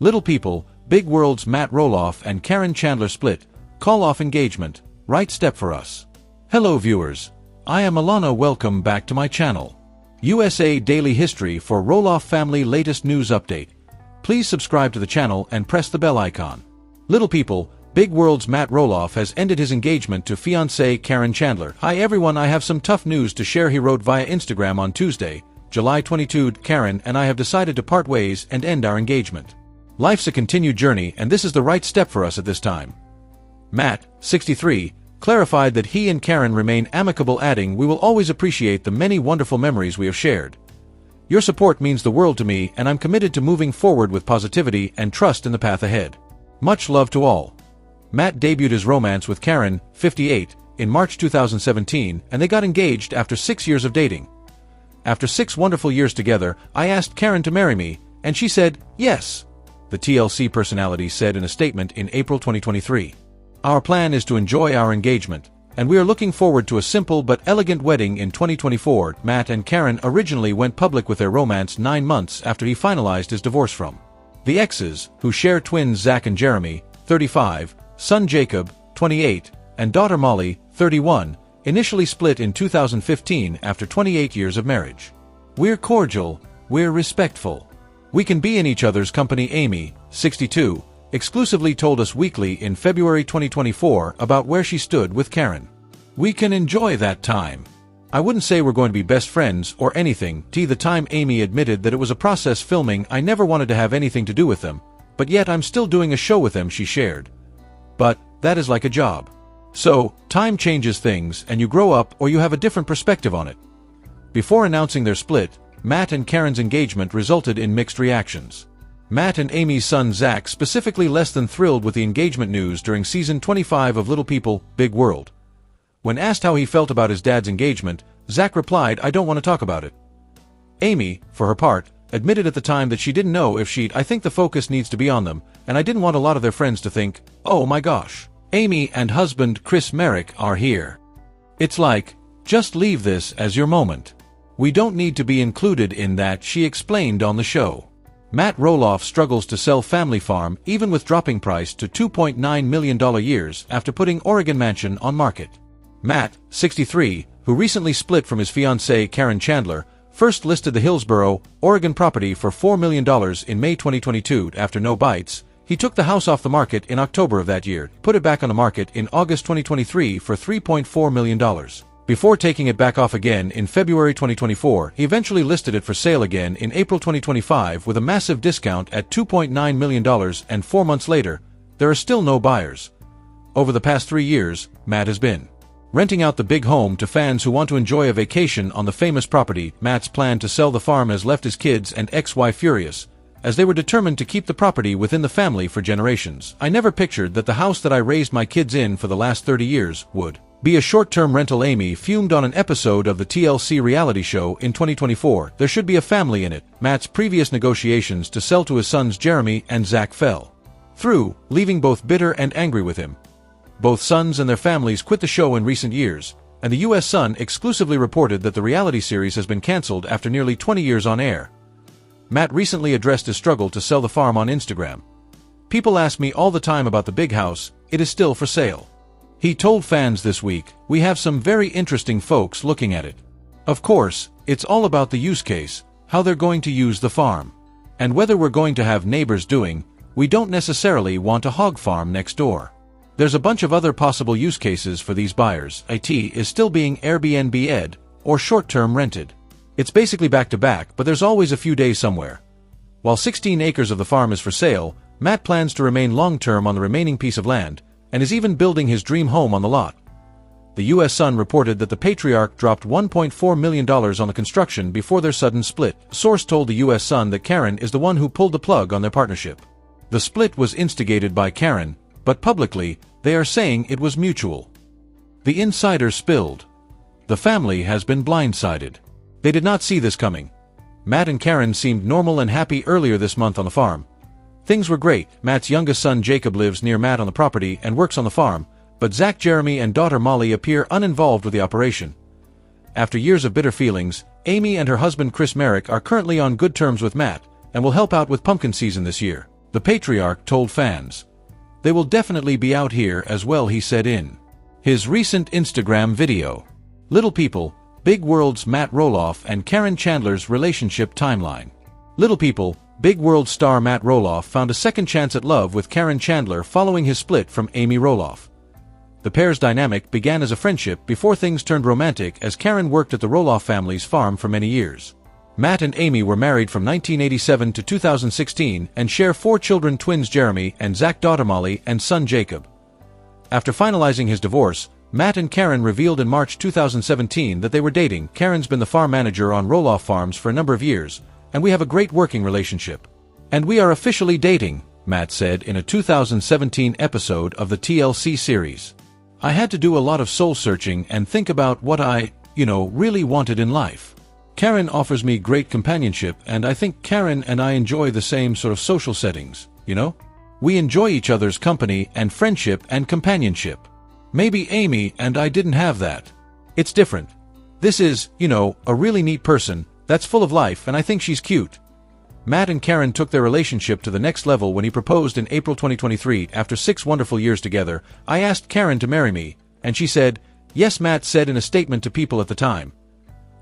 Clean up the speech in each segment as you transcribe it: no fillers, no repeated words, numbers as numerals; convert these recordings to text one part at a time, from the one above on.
Little people, big world's Matt Roloff and Caryn Chandler split, call off engagement, right step for us. Hello viewers, I am Alana. Welcome back to my channel. USA Daily History for Roloff family latest news update. Please subscribe to the channel and press the bell icon. Little people, big world's Matt Roloff has ended his engagement to fiancée Caryn Chandler. Hi everyone, I have some tough news to share, he wrote via Instagram on Tuesday, July 22. Caryn and I have decided to part ways and end our engagement. Life's a continued journey and this is the right step for us at this time. Matt, 63, clarified that he and Caryn remain amicable, adding, "We will always appreciate the many wonderful memories we have shared. Your support means the world to me and I'm committed to moving forward with positivity and trust in the path ahead. Much love to all." Matt debuted his romance with Caryn, 58, in March 2017 and they got engaged after 6 years of dating. "After 6 wonderful years together, I asked Caryn to marry me, and she said, yes," the TLC personality said in a statement in April 2023. "Our plan is to enjoy our engagement, and we are looking forward to a simple but elegant wedding in 2024. Matt and Caryn originally went public with their romance 9 months after he finalized his divorce from the exes, who share twins Zach and Jeremy, 35, son Jacob, 28, and daughter Molly, 31, initially split in 2015 after 28 years of marriage. "We're cordial, we're respectful. We can be in each other's company," Amy, 62, exclusively told Us Weekly in February 2024 about where she stood with Caryn. "We can enjoy that time. I wouldn't say we're going to be best friends or anything." The time Amy admitted that it was a process filming. "I never wanted to have anything to do with them, but yet I'm still doing a show with them," she shared. "But that is like a job. So, time changes things and you grow up or you have a different perspective on it." Before announcing their split, Matt and Caryn's engagement resulted in mixed reactions. Matt and Amy's son Zach specifically less than thrilled with the engagement news during season 25 of Little People, Big World. When asked how he felt about his dad's engagement, Zach replied, "I don't want to talk about it." Amy, for her part, admitted at the time that she didn't know if she'd. "I think the focus needs to be on them, and I didn't want a lot of their friends to think, oh my gosh, Amy and husband Chris Merrick are here. It's like, just leave this as your moment. We don't need to be included in that," she explained on the show. Matt Roloff struggles to sell family farm even with dropping price to $2.9 million years after putting Oregon mansion on market. Matt, 63, who recently split from his fiancée Caryn Chandler, first listed the Hillsboro, Oregon property for $4 million in May 2022 after no bites. He took the house off the market in October of that year, put it back on the market in August 2023 for $3.4 million. Before taking it back off again in February 2024, he eventually listed it for sale again in April 2025 with a massive discount at $2.9 million, and 4 months later, there are still no buyers. Over the past 3 years, Matt has been renting out the big home to fans who want to enjoy a vacation on the famous property. Matt's plan to sell the farm has left his kids and ex-wife furious, as they were determined to keep the property within the family for generations. "I never pictured that the house that I raised my kids in for the last 30 years would be a short-term rental," Amy fumed on an episode of the TLC reality show in 2024. "There should be a family in it." Matt's previous negotiations to sell to his sons Jeremy and Zach fell through, leaving both bitter and angry with him. Both sons and their families quit the show in recent years, and the U.S. Sun exclusively reported that the reality series has been canceled after nearly 20 years on air. Matt recently addressed his struggle to sell the farm on Instagram. "People ask me all the time about the big house. It is still for sale." He told fans this week, "We have some very interesting folks looking at it. Of course, it's all about the use case, how they're going to use the farm, and whether we're going to have neighbors doing. We don't necessarily want a hog farm next door. There's a bunch of other possible use cases for these buyers. It is still being Airbnb-ed or short-term rented. It's basically back-to-back, but there's always a few days somewhere." While 16 acres of the farm is for sale, Matt plans to remain long-term on the remaining piece of land, and is even building his dream home on the lot. The U.S. Sun reported that the patriarch dropped $1.4 million on the construction before their sudden split. A source told the U.S. Sun that Caryn is the one who pulled the plug on their partnership. The split was instigated by Caryn, but publicly, they are saying it was mutual. The insider spilled. "The family has been blindsided. They did not see this coming. Matt and Caryn seemed normal and happy earlier this month on the farm. Things were great. Matt's youngest son Jacob lives near Matt on the property and works on the farm, but Zach, Jeremy and daughter Molly appear uninvolved with the operation. After years of bitter feelings, Amy and her husband Chris Merrick are currently on good terms with Matt, and will help out with pumpkin season this year. The patriarch told fans. They will definitely be out here as well, he said in his recent Instagram video. Little People, Big World's Matt Roloff and Caryn Chandler's relationship timeline. Little People, Big World star Matt Roloff found a second chance at love with Caryn Chandler following his split from Amy Roloff. The pair's dynamic began as a friendship before things turned romantic as Caryn worked at the Roloff family's farm for many years. Matt and Amy were married from 1987 to 2016 and share 4 children: twins Jeremy and Zach, daughter Molly, and son Jacob. After finalizing his divorce, Matt and Caryn revealed in March 2017 that they were dating. Caryn's been the farm manager on Roloff farms for a number of years, and we have a great working relationship. And we are officially dating, Matt said in a 2017 episode of the TLC series. I had to do a lot of soul searching and think about what I, really wanted in life. Caryn offers me great companionship, and I think Caryn and I enjoy the same sort of social settings, We enjoy each other's company and friendship and companionship. Maybe Amy and I didn't have that. It's different. This is, a really neat person that's full of life, and I think she's cute. Matt and Caryn took their relationship to the next level when he proposed in April 2023 after 6 wonderful years together. I asked Caryn to marry me, and she said, yes, Matt said in a statement to people at the time.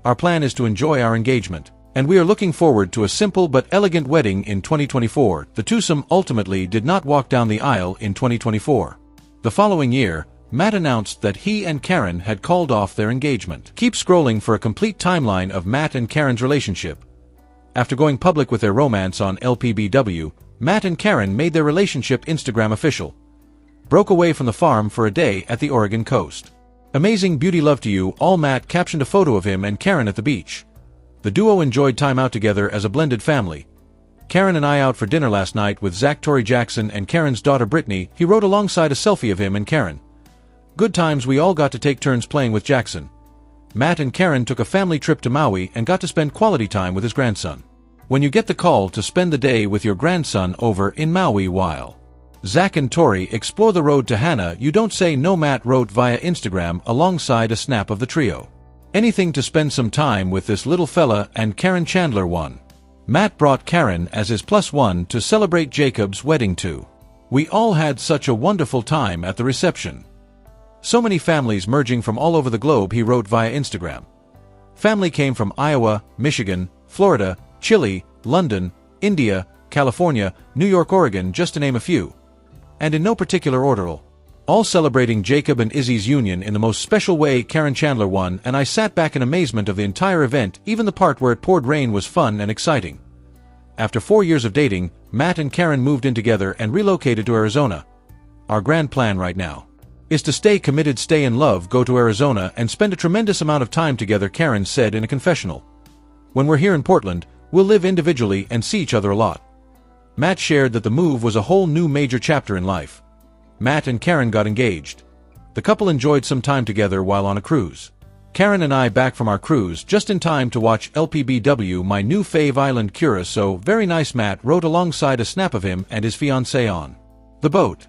Our plan is to enjoy our engagement, and we are looking forward to a simple but elegant wedding in 2024. The twosome ultimately did not walk down the aisle in 2024. The following year, Matt announced that he and Caryn had called off their engagement. Keep scrolling for a complete timeline of Matt and Caryn's relationship. After going public with their romance on LPBW, Matt and Caryn made their relationship Instagram official. Broke away from the farm for a day at the Oregon coast. Amazing beauty, love to you all. Matt captioned a photo of him and Caryn at the beach. The duo enjoyed time out together as a blended family. Caryn and I out for dinner last night with Zach, Tori Jackson, and Caryn's daughter Brittany, he wrote alongside a selfie of him and Caryn. Good times, we all got to take turns playing with Jackson. Matt and Caryn took a family trip to Maui and got to spend quality time with his grandson. When you get the call to spend the day with your grandson over in Maui while Zach and Tori explore the road to Hana, you don't say no, Matt wrote via Instagram alongside a snap of the trio. Anything to spend some time with this little fella, and Caryn Chandler won. Matt brought Caryn as his +1 to celebrate Jacob's wedding too. We all had such a wonderful time at the reception. So many families merging from all over the globe, he wrote via Instagram. Family came from Iowa, Michigan, Florida, Chile, London, India, California, New York, Oregon, just to name a few. And in no particular order, all celebrating Jacob and Izzy's union in the most special way. Caryn Chandler won, and I sat back in amazement of the entire event. Even the part where it poured rain was fun and exciting. After 4 years of dating, Matt and Caryn moved in together and relocated to Arizona. Our grand plan right now is to stay committed, stay in love, go to Arizona, and spend a tremendous amount of time together, Caryn said in a confessional. When we're here in Portland, we'll live individually and see each other a lot. Matt shared that the move was a whole new major chapter in life. Matt and Caryn got engaged. The couple enjoyed some time together while on a cruise. Caryn and I back from our cruise just in time to watch LPBW, my new fave island Curacao. Very nice, Matt wrote alongside a snap of him and his fiancée on the boat.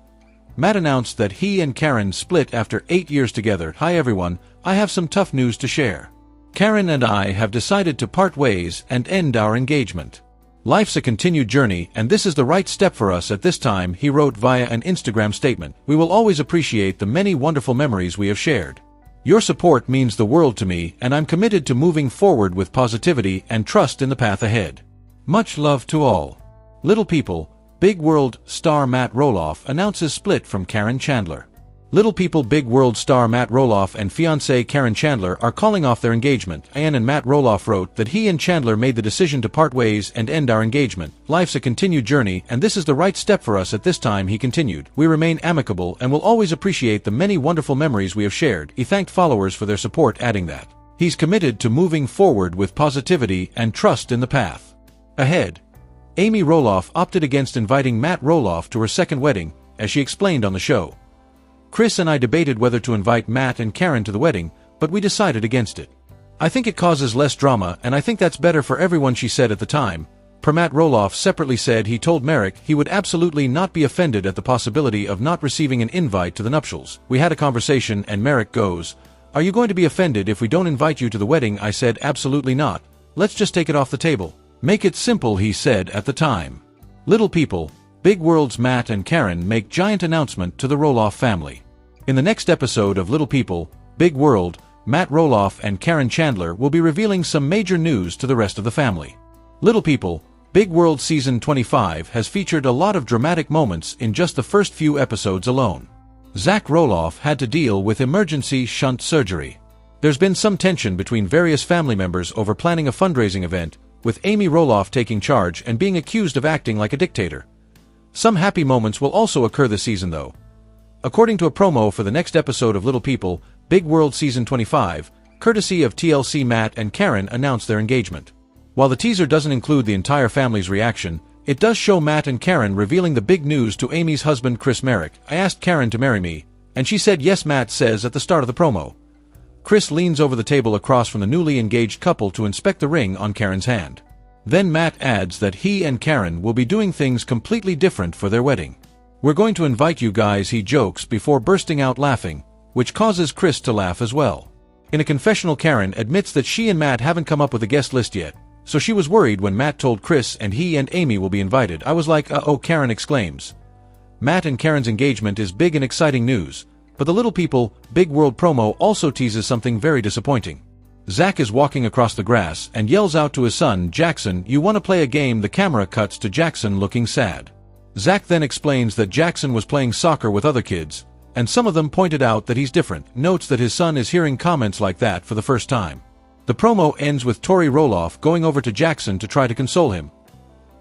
Matt announced that he and Caryn split after 8 years together. Hi everyone, I have some tough news to share. Caryn and I have decided to part ways and end our engagement. Life's a continued journey, and this is the right step for us at this time, he wrote via an Instagram statement. We will always appreciate the many wonderful memories we have shared. Your support means the world to me, and I'm committed to moving forward with positivity and trust in the path ahead. Much love to all. Little People, Big World star Matt Roloff announces split from Caryn Chandler. Little People, Big World star Matt Roloff and fiancée Caryn Chandler are calling off their engagement. Ann and Matt Roloff wrote that he and Chandler made the decision to part ways and end our engagement. Life's a continued journey, and this is the right step for us at this time, he continued. We remain amicable and will always appreciate the many wonderful memories we have shared. He thanked followers for their support, adding that he's committed to moving forward with positivity and trust in the path ahead. Amy Roloff opted against inviting Matt Roloff to her second wedding, as she explained on the show. Chris and I debated whether to invite Matt and Caryn to the wedding, but we decided against it. I think it causes less drama, and I think that's better for everyone, she said at the time. Per Matt Roloff separately said he told Merrick he would absolutely not be offended at the possibility of not receiving an invite to the nuptials. We had a conversation and Merrick goes, "Are you going to be offended if we don't invite you to the wedding?" I said, "Absolutely not. Let's just take it off the table. Make it simple," he said at the time. Little People, Big World's Matt and Caryn make giant announcement to the Roloff family. In the next episode of Little People, Big World, Matt Roloff and Caryn Chandler will be revealing some major news to the rest of the family. Little People, Big World Season 25 has featured a lot of dramatic moments in just the first few episodes alone. Zach Roloff had to deal with emergency shunt surgery. There's been some tension between various family members over planning a fundraising event, with Amy Roloff taking charge and being accused of acting like a dictator. Some happy moments will also occur this season though. According to a promo for the next episode of Little People, Big World Season 25, courtesy of TLC, Matt and Caryn announced their engagement. While the teaser doesn't include the entire family's reaction, it does show Matt and Caryn revealing the big news to Amy's husband Chris Merrick. "I asked Caryn to marry me, and she said yes," Matt says at the start of the promo. Chris leans over the table across from the newly engaged couple to inspect the ring on Caryn's hand. Then Matt adds that he and Caryn will be doing things completely different for their wedding. "We're going to invite you guys," he jokes before bursting out laughing, which causes Chris to laugh as well. In a confessional, Caryn admits that she and Matt haven't come up with a guest list yet, so she was worried when Matt told Chris and he and Amy will be invited. "I was like, uh-oh," Caryn exclaims. Matt and Caryn's engagement is big and exciting news, but the Little People, Big World promo also teases something very disappointing. Zach is walking across the grass and yells out to his son, "Jackson, you want to play a game?" The camera cuts to Jackson looking sad. Zach then explains that Jackson was playing soccer with other kids, and some of them pointed out that he's different, notes that his son is hearing comments like that for the first time. The promo ends with Tori Roloff going over to Jackson to try to console him.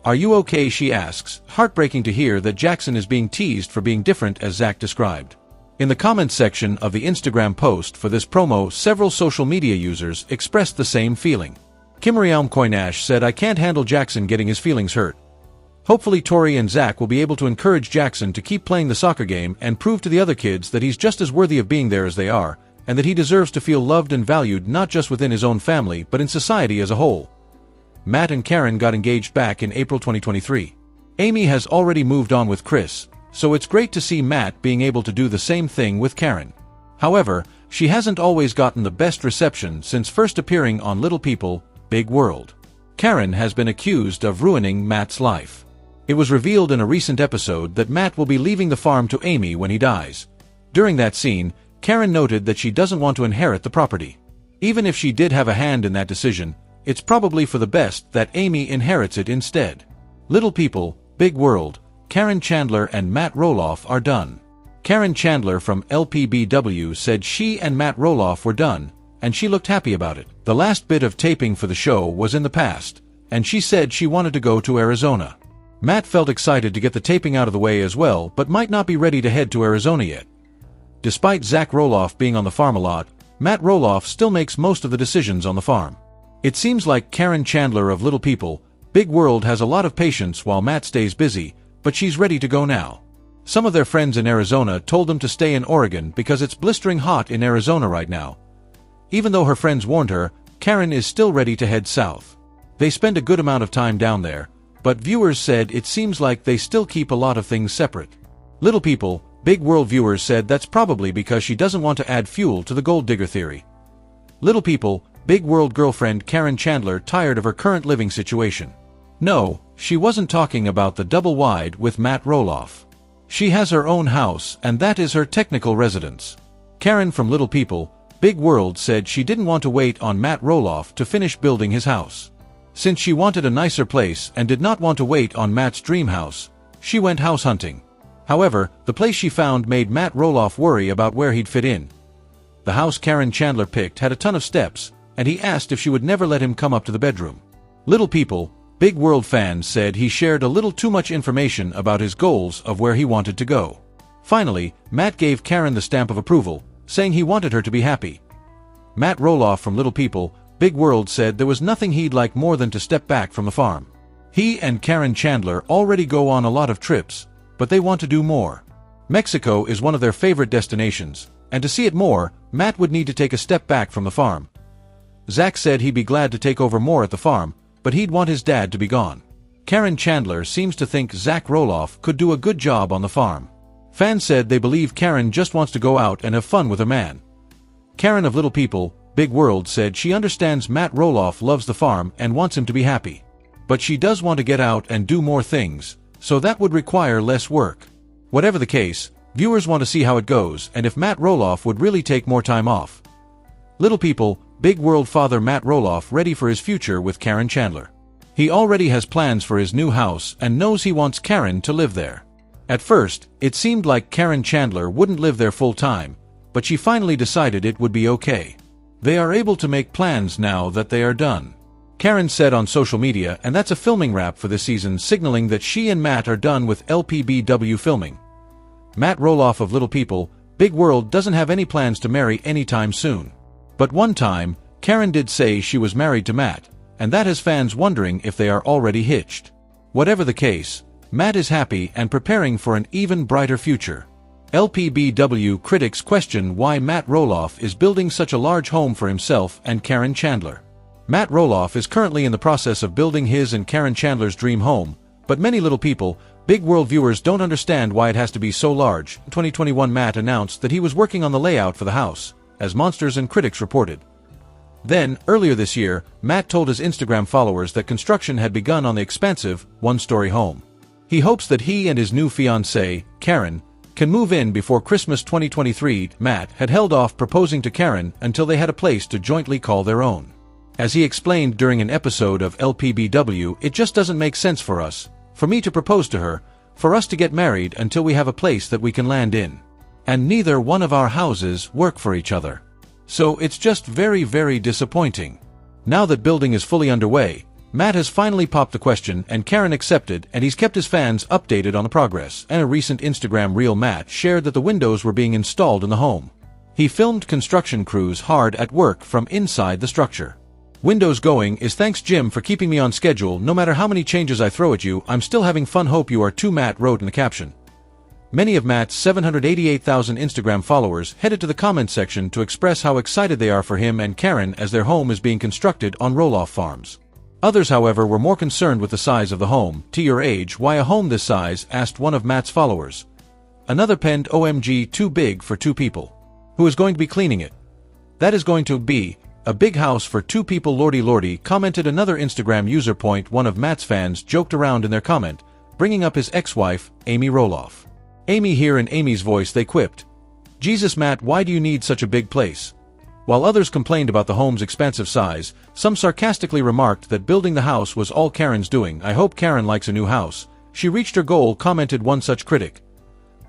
"Are you okay?" she asks, heartbreaking to hear that Jackson is being teased for being different as Zach described. In the comments section of the Instagram post for this promo, several social media users expressed the same feeling. Kimriam Koinash said, "I can't handle Jackson getting his feelings hurt." Hopefully Tori and Zach will be able to encourage Jackson to keep playing the soccer game and prove to the other kids that he's just as worthy of being there as they are, and that he deserves to feel loved and valued not just within his own family but in society as a whole. Matt and Caryn got engaged back in April 2023. Amy has already moved on with Chris, so it's great to see Matt being able to do the same thing with Caryn. However, she hasn't always gotten the best reception since first appearing on Little People, Big World. Caryn has been accused of ruining Matt's life. It was revealed in a recent episode that Matt will be leaving the farm to Amy when he dies. During that scene, Caryn noted that she doesn't want to inherit the property. Even if she did have a hand in that decision, it's probably for the best that Amy inherits it instead. Little People, Big World, Caryn Chandler and Matt Roloff are done. Caryn Chandler from LPBW said she and Matt Roloff were done, and she looked happy about it. The last bit of taping for the show was in the past, and she said she wanted to go to Arizona. Matt felt excited to get the taping out of the way as well, but might not be ready to head to Arizona yet. Despite Zach Roloff being on the farm a lot, Matt Roloff still makes most of the decisions on the farm. It seems like Caryn Chandler of Little People, Big World has a lot of patience while Matt stays busy, but she's ready to go now. Some of their friends in Arizona told them to stay in Oregon because it's blistering hot in Arizona right now. Even though her friends warned her, Caryn is still ready to head south. They spend a good amount of time down there, but viewers said it seems like they still keep a lot of things separate. Little People, Big World viewers said that's probably because she doesn't want to add fuel to the gold digger theory. Little People, Big World girlfriend Caryn Chandler tired of her current living situation. No, she wasn't talking about the double wide with Matt Roloff. She has her own house, and that is her technical residence. Caryn from Little People, Big World said she didn't want to wait on Matt Roloff to finish building his house. Since she wanted a nicer place and did not want to wait on Matt's dream house, she went house hunting. However, the place she found made Matt Roloff worry about where he'd fit in. The house Caryn Chandler picked had a ton of steps, and he asked if she would never let him come up to the bedroom. Little People, Big World fans said he shared a little too much information about his goals of where he wanted to go. Finally, Matt gave Caryn the stamp of approval, saying he wanted her to be happy. Matt Roloff from Little People, Big World said there was nothing he'd like more than to step back from the farm. He and Caryn Chandler already go on a lot of trips, but they want to do more. Mexico is one of their favorite destinations, and to see it more, Matt would need to take a step back from the farm. Zach said he'd be glad to take over more at the farm, but he'd want his dad to be gone. Caryn Chandler seems to think Zach Roloff could do a good job on the farm. Fans said they believe Caryn just wants to go out and have fun with a man. Caryn of Little People, Big World said she understands Matt Roloff loves the farm and wants him to be happy. But she does want to get out and do more things, so that would require less work. Whatever the case, viewers want to see how it goes and if Matt Roloff would really take more time off. Little people, big world father Matt Roloff ready for his future with Caryn Chandler. He already has plans for his new house and knows he wants Caryn to live there. At first, it seemed like Caryn Chandler wouldn't live there full time, but she finally decided it would be okay. They are able to make plans now that they are done. Caryn said on social media, and that's a filming wrap for this season, signaling that she and Matt are done with LPBW filming. Matt Roloff of Little People, Big World doesn't have any plans to marry anytime soon. But one time, Caryn did say she was married to Matt, and that has fans wondering if they are already hitched. Whatever the case, Matt is happy and preparing for an even brighter future. LPBW critics question why Matt Roloff is building such a large home for himself and Caryn Chandler. Matt Roloff is currently in the process of building his and Caryn Chandler's dream home, but many Little People, Big World viewers don't understand why it has to be so large. In 2021, Matt announced that he was working on the layout for the house, as Monsters and critics reported. Then, earlier this year, Matt told his Instagram followers that construction had begun on the expansive, one-story home. He hopes that he and his new fiancée, Caryn, can move in before Christmas 2023. Matt had held off proposing to Caryn until they had a place to jointly call their own. As he explained during an episode of LPBW, it just doesn't make sense for us, for me to propose to her, for us to get married until we have a place that we can land in. And neither one of our houses work for each other. So it's just very, very disappointing. Now that building is fully underway, Matt has finally popped the question and Caryn accepted, and he's kept his fans updated on the progress. And a recent Instagram reel, Matt shared that the windows were being installed in the home. He filmed construction crews hard at work from inside the structure. Windows going is thanks Jim for keeping me on schedule. No matter how many changes I throw at you, I'm still having fun. Hope you are too, Matt wrote in the caption. Many of Matt's 788,000 Instagram followers headed to the comment section to express how excited they are for him and Caryn as their home is being constructed on Roloff Farms. Others, however, were more concerned with the size of the home. To your age, why a home this size? Asked one of Matt's followers. Another penned, OMG, too big for two people. Who is going to be cleaning it? That is going to be a big house for two people, lordy lordy, commented another Instagram user. One of Matt's fans joked around in their comment, bringing up his ex-wife, Amy Roloff. Amy here. In Amy's voice they quipped, Jesus Matt, why do you need such a big place? While others complained about the home's expansive size, some sarcastically remarked that building the house was all Caryn's doing. I hope Caryn likes a new house. She reached her goal, commented one such critic.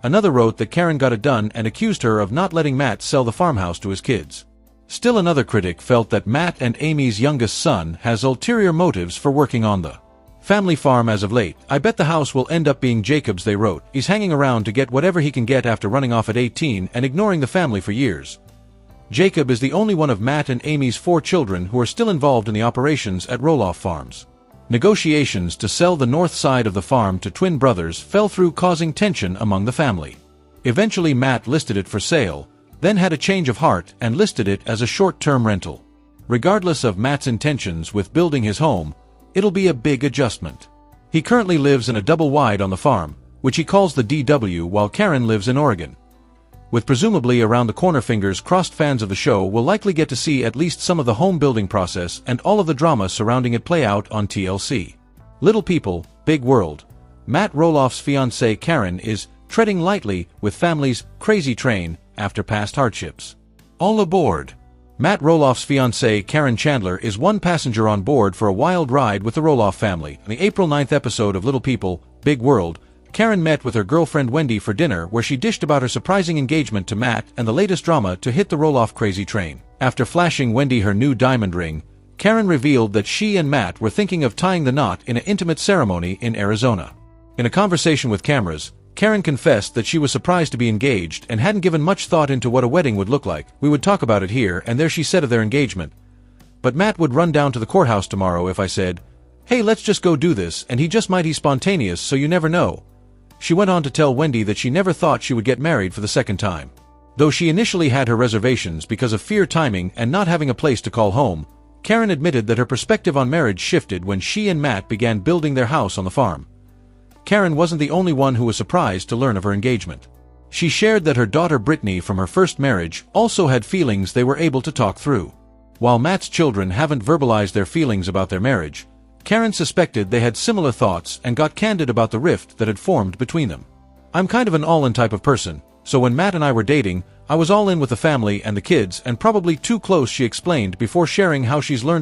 Another wrote that Caryn got it done and accused her of not letting Matt sell the farmhouse to his kids. Still another critic felt that Matt and Amy's youngest son has ulterior motives for working on the family farm as of late. I bet the house will end up being Jacob's, they wrote. He's hanging around to get whatever he can get after running off at 18 and ignoring the family for years. Jacob is the only one of Matt and Amy's 4 children who are still involved in the operations at Roloff Farms. Negotiations to sell the north side of the farm to twin brothers fell through, causing tension among the family. Eventually Matt listed it for sale, then had a change of heart and listed it as a short-term rental. Regardless of Matt's intentions with building his home, it'll be a big adjustment. He currently lives in a double-wide on the farm, which he calls the DW, while Caryn lives in Oregon. With presumably around the corner, fingers crossed, fans of the show will likely get to see at least some of the home building process and all of the drama surrounding it play out on TLC. Little People, Big World. Matt Roloff's fiancée Caryn is treading lightly with family's crazy train after past hardships. All aboard. Matt Roloff's fiancée Caryn Chandler is one passenger on board for a wild ride with the Roloff family. In the April 9th episode of Little People, Big World, Caryn met with her girlfriend Wendy for dinner, where she dished about her surprising engagement to Matt and the latest drama to hit the Roloff crazy train. After flashing Wendy her new diamond ring, Caryn revealed that she and Matt were thinking of tying the knot in an intimate ceremony in Arizona. In a conversation with cameras, Caryn confessed that she was surprised to be engaged and hadn't given much thought into what a wedding would look like. We would talk about it here and there, she said of their engagement. But Matt would run down to the courthouse tomorrow if I said, hey, let's just go do this, and he just might. He's spontaneous, so you never know. She went on to tell Wendy that she never thought she would get married for the second time. Though she initially had her reservations because of fear, timing, and not having a place to call home, Caryn admitted that her perspective on marriage shifted when she and Matt began building their house on the farm. Caryn wasn't the only one who was surprised to learn of her engagement. She shared that her daughter Brittany from her first marriage also had feelings they were able to talk through. While Matt's children haven't verbalized their feelings about their marriage, Caryn suspected they had similar thoughts and got candid about the rift that had formed between them. "I'm kind of an all-in type of person, so when Matt and I were dating, I was all in with the family and the kids and probably too close," she explained before sharing how she's learned